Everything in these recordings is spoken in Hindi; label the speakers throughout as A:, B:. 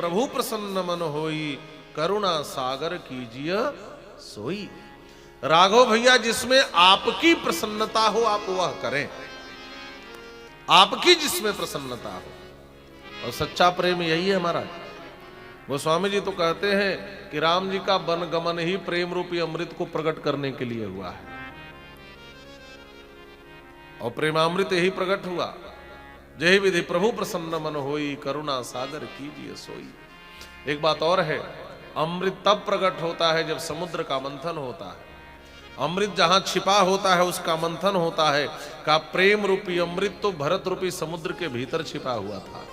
A: प्रभु प्रसन्न मन होई, करुणा सागर कीजिए सोई। राघव भैया जिसमें आपकी प्रसन्नता हो आप वह करें, आपकी जिसमें प्रसन्नता हो। और सच्चा प्रेम यही है हमारा। गोस्वामी जी तो कहते हैं कि राम जी का वनगमन ही प्रेम रूपी अमृत को प्रकट करने के लिए हुआ है, और प्रेमामृत यही प्रकट हुआ। जय विधि प्रभु प्रसन्न मन होई, करुणा सागर कीजिए सोई। एक बात और है, अमृत तब प्रकट होता है जब समुद्र का मंथन होता है। अमृत जहां छिपा होता है उसका मंथन होता है। का प्रेम रूपी अमृत तो भरत रूपी समुद्र के भीतर छिपा हुआ था।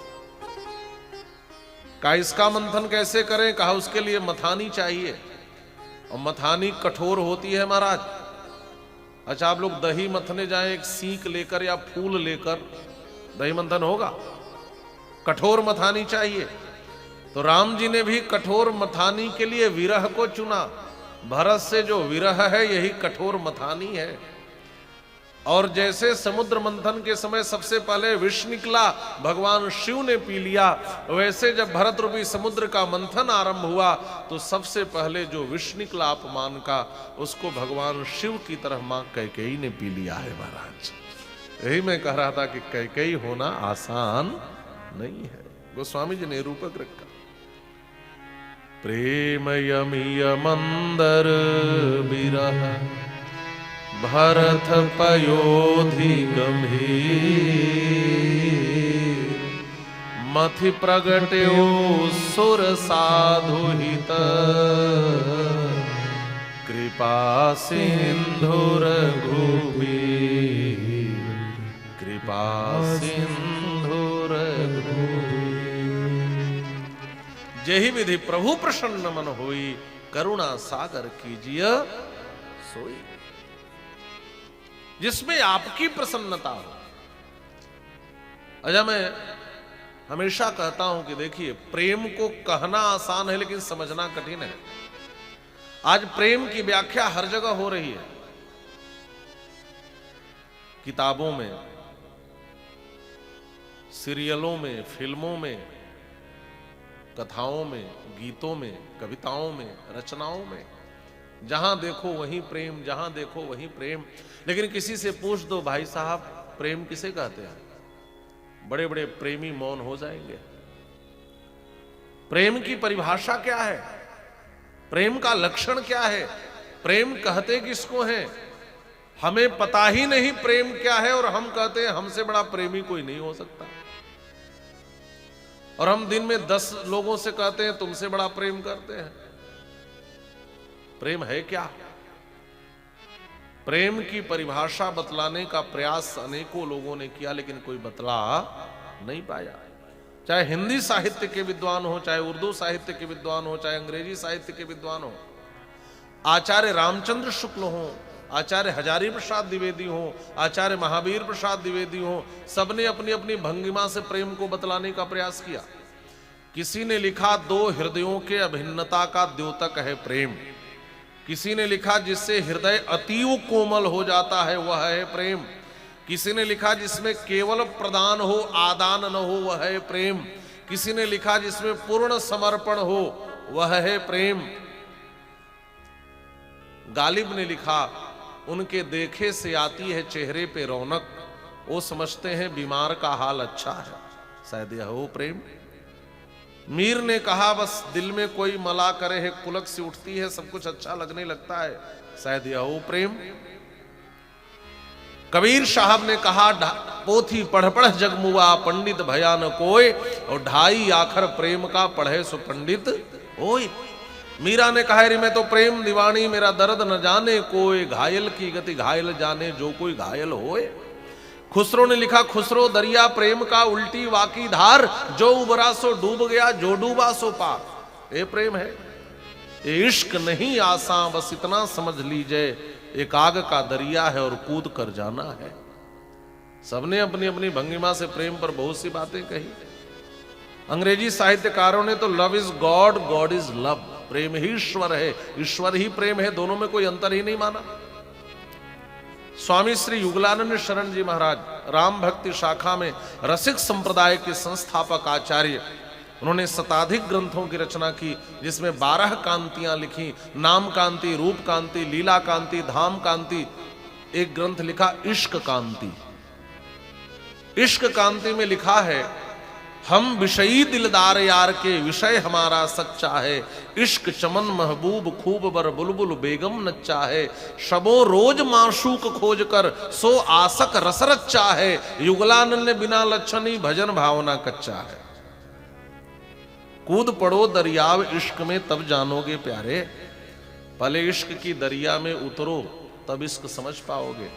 A: का इसका मंथन कैसे करें? कहा उसके लिए मथानी चाहिए, और मथानी कठोर होती है महाराज। अच्छा, आप लोग दही मथने जाएं एक सीख लेकर या फूल लेकर, दही मंथन होगा? कठोर मथानी चाहिए। तो राम जी ने भी कठोर मथानी के लिए विरह को चुना। भरत से जो विरह है यही कठोर मथानी है। और जैसे समुद्र मंथन के समय सबसे पहले विष निकला, भगवान शिव ने पी लिया, वैसे जब भरत रूपी समुद्र का मंथन आरंभ हुआ तो सबसे पहले जो विष निकला अपमान का, उसको भगवान शिव की तरह मां कैकेयी ने पी लिया है महाराज। यही मैं कह रहा था कि कैकेयी होना आसान नहीं है। गोस्वामी जी ने रूपक रखा, प्रेम यमिय मंदर बिरह, भरत पयोधि गंभीर, मथि प्रगट्यो सुर साधु हित, कृपा सिंधु रघुबीर, कृपा सिंधु रघुबीर। जही विधि प्रभु प्रसन्न मन होई, करुणा सागर कीजिए सोई। जिसमें आपकी प्रसन्नता हो। अच्छा, मैं हमेशा कहता हूं कि देखिए, प्रेम को कहना आसान है लेकिन समझना कठिन है। आज प्रेम की व्याख्या हर जगह हो रही है, किताबों में, सीरियलों में, फिल्मों में, कथाओं में, गीतों में, कविताओं में, रचनाओं में। जहां देखो वहीं प्रेम, जहां देखो वहीं प्रेम। लेकिन किसी से पूछ दो, भाई साहब प्रेम किसे कहते हैं, बड़े बड़े प्रेमी मौन हो जाएंगे। प्रेम की परिभाषा क्या है? प्रेम का लक्षण क्या है? प्रेम कहते किसको है? हमें पता ही नहीं प्रेम क्या है, और हम कहते हैं हमसे बड़ा प्रेमी कोई नहीं हो सकता। और हम दिन में 10 लोगों से कहते हैं तुमसे बड़ा प्रेम करते हैं। प्रेम है क्या? प्रेम की परिभाषा बतलाने का प्रयास अनेकों लोगों ने किया, लेकिन कोई बतला नहीं पाया। चाहे हिंदी साहित्य के विद्वान हो, चाहे उर्दू साहित्य के विद्वान हो, चाहे अंग्रेजी साहित्य के विद्वान हो, आचार्य रामचंद्र शुक्ल हो, आचार्य हजारी प्रसाद द्विवेदी हो, आचार्य महावीर प्रसाद द्विवेदी हो, सबने अपनी अपनी भंगिमा से प्रेम को बतलाने का प्रयास किया। किसी ने लिखा, 2 हृदयों के अभिन्नता का द्योतक है प्रेम। किसी ने लिखा, जिससे हृदय अतीव कोमल हो जाता है वह है प्रेम। किसी ने लिखा, जिसमें केवल प्रदान हो, आदान न हो, वह है प्रेम। किसी ने लिखा, जिसमें पूर्ण समर्पण हो, वह है प्रेम। गालिब ने लिखा, उनके देखे से आती है चेहरे पे रौनक, वो समझते हैं बीमार का हाल अच्छा है, शायद यह हो प्रेम। मीर ने कहा, बस दिल में कोई मला करे है, पुलक सी उठती है, सब कुछ अच्छा लगने लगता है, शायद यह हो प्रेम। कबीर साहब ने कहा, पोथी पढ़ पढ़ जगमुआ, पंडित भया न कोय, और 2.5 आखर प्रेम का पढ़े सो पंडित ओय। मीरा ने कहा, रे मैं तो प्रेम दीवानी, मेरा दर्द न जाने कोई, घायल की गति घायल जाने जो कोई घायल होए। खुसरो ने लिखा, खुसरो दरिया प्रेम का उल्टी वाकी धार, जो उबरा सो डूब गया, जो डूबा सो पार। ये प्रेम है। ये इश्क नहीं आसान, बस इतना समझ लीजिए, एक आग का दरिया है और कूद कर जाना है। सबने अपनी अपनी भंगिमा से प्रेम पर बहुत सी बातें कही। अंग्रेजी साहित्यकारों ने तो love is God, God is love, प्रेम ही ईश्वर है, ईश्वर ही प्रेम है, दोनों में कोई अंतर ही नहीं माना। स्वामी श्री युगलानंद शरण जी महाराज राम भक्ति शाखा में रसिक संप्रदाय के संस्थापक आचार्य, उन्होंने शताधिक ग्रंथों की रचना की, जिसमें 12 कांतियां लिखी, नाम कांति, रूप कांति, लीला कांति, धाम कांति। एक ग्रंथ लिखा इश्क कांति। इश्क कांति में लिखा है, हम विषयी दिलदार यार के, विषय हमारा सच्चा है, इश्क चमन महबूब खूब बर बुलबुल बेगम नच्चा है, शबो रोज माशूक खोज कर सो आसक रस रच्चा है, युगलानंद बिना लक्षणी भजन भावना कच्चा है। कूद पड़ो दरियाव इश्क में तब जानोगे प्यारे, पहले इश्क की दरिया में उतरो तब इश्क समझ पाओगे।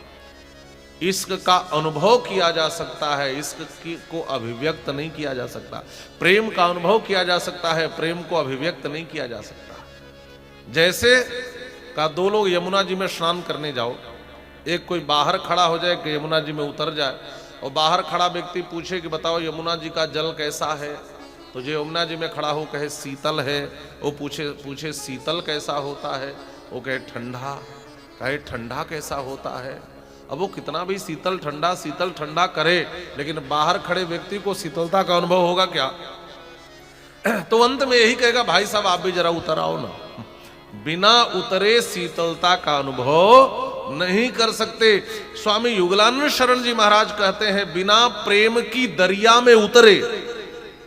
A: इश्क का अनुभव किया जा सकता है, इश्क को अभिव्यक्त नहीं किया जा सकता। प्रेम का अनुभव किया जा सकता है, प्रेम को अभिव्यक्त नहीं किया जा सकता। जैसे का दो लोग यमुना जी में स्नान करने जाओ, एक कोई बाहर खड़ा हो जाए कि यमुना जी में उतर जाए, और बाहर खड़ा व्यक्ति पूछे कि बताओ यमुना जी का जल कैसा है, तो जो यमुना जी में खड़ा हो कहे शीतल है, वो पूछे शीतल कैसा होता है, वो कहे ठंडा, कहे ठंडा कैसा होता है। अब वो कितना भी शीतल ठंडा करे, लेकिन बाहर खड़े व्यक्ति को शीतलता का अनुभव होगा क्या? तो अंत में यही कहेगा, भाई साहब आप भी जरा उतर आओ ना। बिना उतरे शीतलता का अनुभव नहीं कर सकते। स्वामी युगलानंद शरण जी महाराज कहते हैं, बिना प्रेम की दरिया में उतरे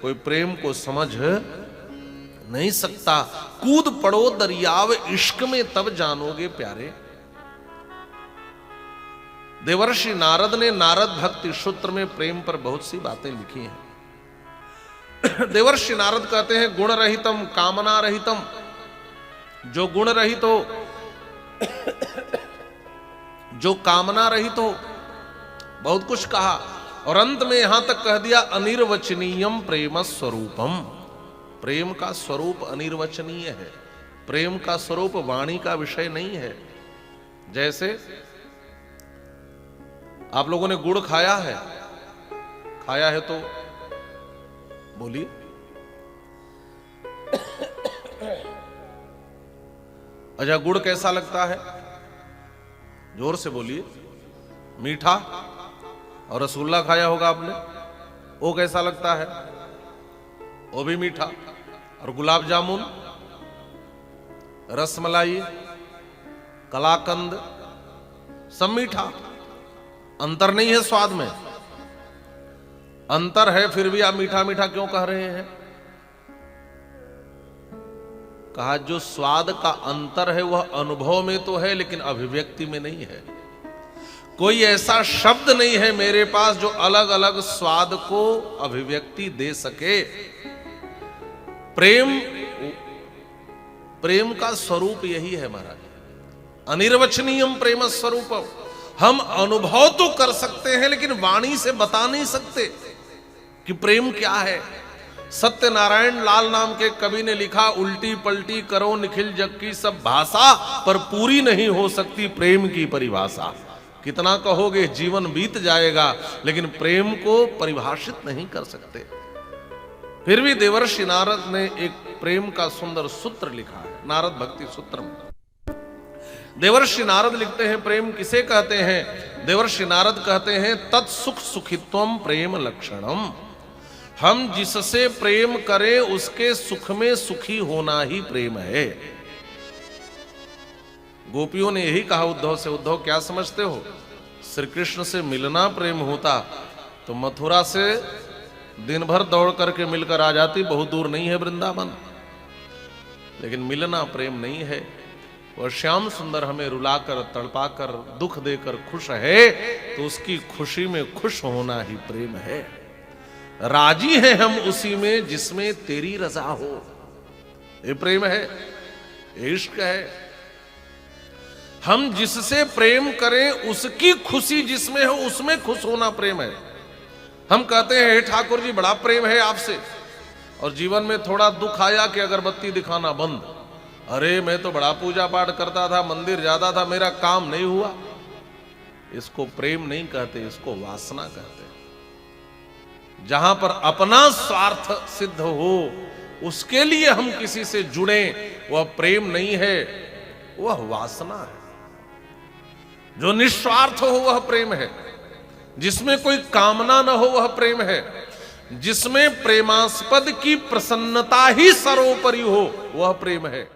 A: कोई प्रेम को समझ नहीं सकता। कूद पड़ो दरियाव इश्क में तब जानोगे प्यारे। देवर्षि नारद ने नारद भक्ति सूत्र में प्रेम पर बहुत सी बातें लिखी हैं। देवर्षि नारद कहते हैं, गुण रहितम कामना रहितम, जो गुण रहित हो, जो कामना रहित हो, बहुत कुछ कहा, और अंत में यहां तक कह दिया, अनिर्वचनीयम प्रेम स्वरूपम। प्रेम का स्वरूप अनिर्वचनीय है, प्रेम का स्वरूप वाणी का विषय नहीं है। जैसे आप लोगों ने गुड़ खाया है तो बोलिए। अच्छा, गुड़ कैसा लगता है? जोर से बोलिए। मीठा। और रसगुल्ला खाया होगा आपने, वो कैसा लगता है? वो भी मीठा। और गुलाब जामुन, रसमलाई, कलाकंद, सब मीठा। अंतर नहीं है स्वाद में? अंतर है, फिर भी आप मीठा मीठा क्यों कह रहे हैं? कहा, जो स्वाद का अंतर है वह अनुभव में तो है, लेकिन अभिव्यक्ति में नहीं है। कोई ऐसा शब्द नहीं है मेरे पास जो अलग अलग स्वाद को अभिव्यक्ति दे सके। प्रेम का स्वरूप यही है महाराज, अनिर्वचनीयम प्रेम स्वरूपम। हम अनुभव तो कर सकते हैं, लेकिन वाणी से बता नहीं सकते कि प्रेम क्या है। सत्यनारायण लाल नाम के कवि ने लिखा, उल्टी पलटी करो निखिल जग की सब भाषा, पर पूरी नहीं हो सकती प्रेम की परिभाषा। कितना कहोगे, जीवन बीत जाएगा, लेकिन प्रेम को परिभाषित नहीं कर सकते। फिर भी देवर्षि नारद ने एक प्रेम का सुंदर सूत्र लिखा है, नारद भक्ति सूत्र में। देवर्षि नारद लिखते हैं, प्रेम किसे कहते हैं? देवर्षि नारद कहते हैं, तत्सुख सुखित्वम प्रेम लक्षणम। हम जिससे प्रेम करें उसके सुख में सुखी होना ही प्रेम है। गोपियों ने यही कहा उद्धव से, उद्धव क्या समझते हो, श्री कृष्ण से मिलना प्रेम होता तो मथुरा से दिन भर दौड़ करके मिलकर आ जाती, बहुत दूर नहीं है वृंदावन। लेकिन मिलना प्रेम नहीं है। वह श्याम सुंदर हमें रुलाकर तड़पाकर दुख देकर खुश है, तो उसकी खुशी में खुश होना ही प्रेम है। राजी हैं हम उसी में जिसमें तेरी रजा हो, ये प्रेम है, ये इश्क है। हम जिससे प्रेम करें उसकी खुशी जिसमें हो, उसमें खुश होना प्रेम है। हम कहते हैं, हे ठाकुर जी बड़ा प्रेम है आपसे, और जीवन में थोड़ा दुख आया कि अगरबत्ती दिखाना बंद। अरे मैं तो बड़ा पूजा पाठ करता था, मंदिर जाता था, मेरा काम नहीं हुआ। इसको प्रेम नहीं कहते, इसको वासना कहते हैं। जहां पर अपना स्वार्थ सिद्ध हो उसके लिए हम किसी से जुड़े, वह प्रेम नहीं है, वह वासना है। जो निस्वार्थ हो वह प्रेम है, जिसमें कोई कामना न हो वह प्रेम है। जिसमें प्रेमास्पद की प्रसन्नता ही सर्वोपरि हो, वह प्रेम है।